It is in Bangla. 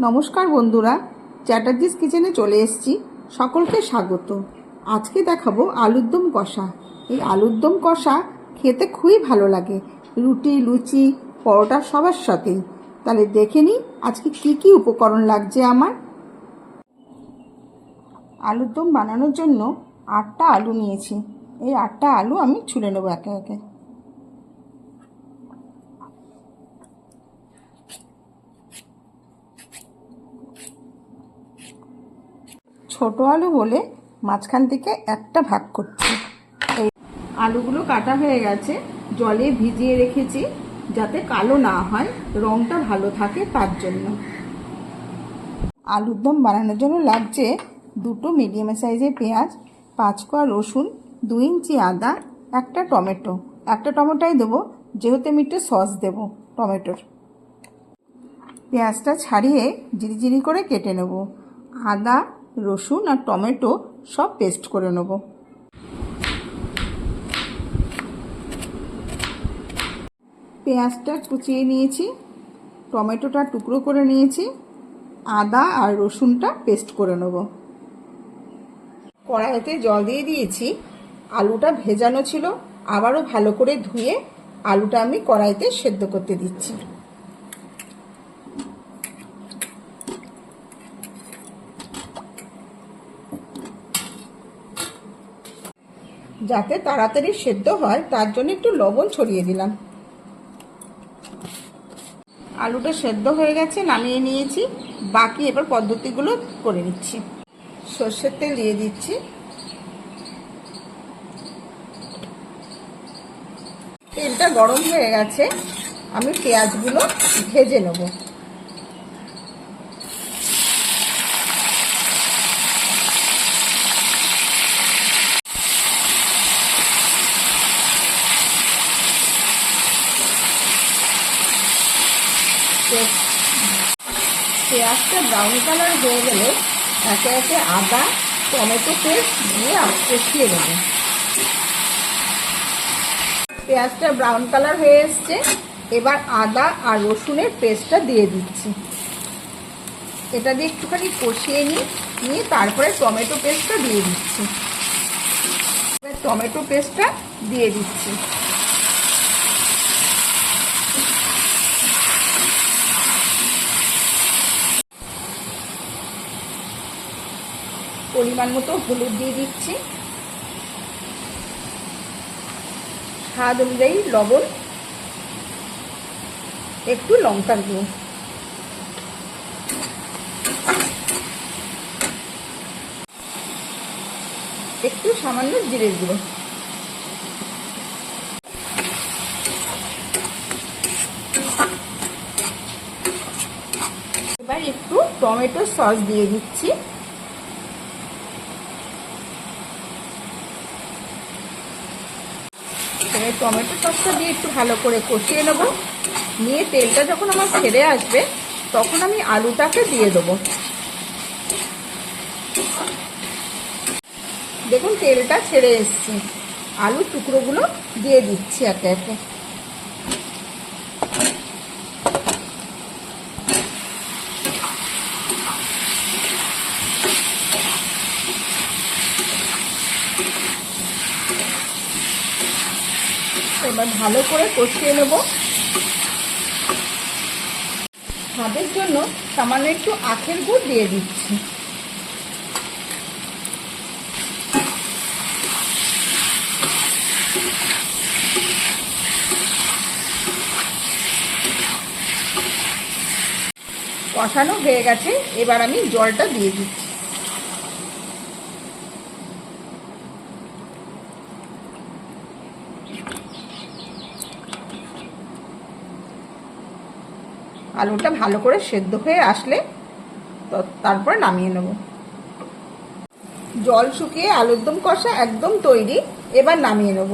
নমস্কার বন্ধুরা, চ্যাটার্জিস কিচেনে চলে এসেছি। সকলকে স্বাগত। আজকে দেখাবো আলুর দম কষা। এই আলুর দম কষা খেতে খুবই ভালো লাগে, রুটি, লুচি, পরোটা সবার সাথেই। তাহলে দেখে নিই আজকে কি কি উপকরণ লাগছে আমার। আলুর দম বানানোর জন্য 8টা আলু নিয়েছি। এই 8টা আলু আমি ছুলে নেবো একে একে। ছোট আলু বলে মাঝখান থেকে একটা ভাগ করছি। এই আলুগুলো কাটা হয়ে গেছে, জলে ভিজিয়ে রেখেছি যাতে কালো না হয়, রঙটা ভালো থাকে তার জন্য। আলুর দম বানানোর জন্য লাগছে 2টো মিডিয়াম সাইজের পেঁয়াজ, 5 কোয়া রসুন, 2 ইঞ্চি আদা, একটা টমেটো। একটা টমেটোই দেবো যেহেতু আমি একটু সস দেবো টমেটোর। পেঁয়াজটা ছাড়িয়ে জিরি করে কেটে নেব। আদা, রসুন আর টমেটো সব পেস্ট করে নেব। পেঁয়াজটা কুচিয়ে নিয়েছি, টমেটোটা টুকরো করে নিয়েছি, আদা আর রসুনটা পেস্ট করে নেব। কড়াইতে জল দিয়ে দিয়েছি। আলুটা ভেজানো ছিল, আবারও ভালো করে ধুয়ে আলুটা আমি কড়াইতে সেদ্ধ করতে দিচ্ছি। যাতে তাড়াতাড়ি সেদ্ধ হয় তার জন্য একটু লবণ ছড়িয়ে দিলাম। আলুটা সেদ্ধ হয়ে গেছে, নামিয়ে নিয়েছি। বাকি এবার পদ্ধতিগুলো করে নিচ্ছি। সর্ষের তেল দিয়ে দিচ্ছি। তেলটা গরম হয়ে গেছে, আমি পেঁয়াজগুলো ভেজে নেব। পেঁয়াজটা ব্রাউন কালার হয়ে গেলে একে একে আদা, টমেটো পেস্ট দিয়ে কষিয়ে নেব। পেঁয়াজটা ব্রাউন কালার হয়ে এসছে, এবার আদা আর রসুনের পেস্টটা দিয়ে দিচ্ছি। এটা দিয়ে একটুখানি কষিয়ে নিয়ে তারপরে টমেটো পেস্টটা দিয়ে দিচ্ছি। টমেটো পেস্টটা দিয়ে দিচ্ছি। পরিমাণ মতো হলুদ দিয়ে দিচ্ছি, স্বাদ অনুযায়ী লবণ, একটু লঙ্কার গুঁড়ো, একটু সামান্য জিরের গুঁড়ো। এবার একটু টমেটো সস দিয়ে দিচ্ছি। টমেটো সসটা দিয়ে একটু ভালো করে কষিয়ে নেব। নিয়ে তেলটা যখন আমার ছেড়ে আসবে তখন আমি আলুটাকে দিয়ে দেবো। দেখুন তেলটা ছেড়ে এসছে, আলুর টুকরোগুলো দিয়ে দিচ্ছি একে একে। এবার ভালো করে কষিয়ে নেব। স্বাদের জন্য সামান্য একটু আখের গুড় দিয়ে দিচ্ছি। কষানো হয়ে গেছে, এবার আমি জলটা দিয়ে দিচ্ছি। আলুটা ভালো করে সেদ্ধ হয়ে আসলে তারপর নামিয়ে নেব। জল শুকিয়ে আলুর দম কষা একদম তৈরি, এবার নামিয়ে নেব।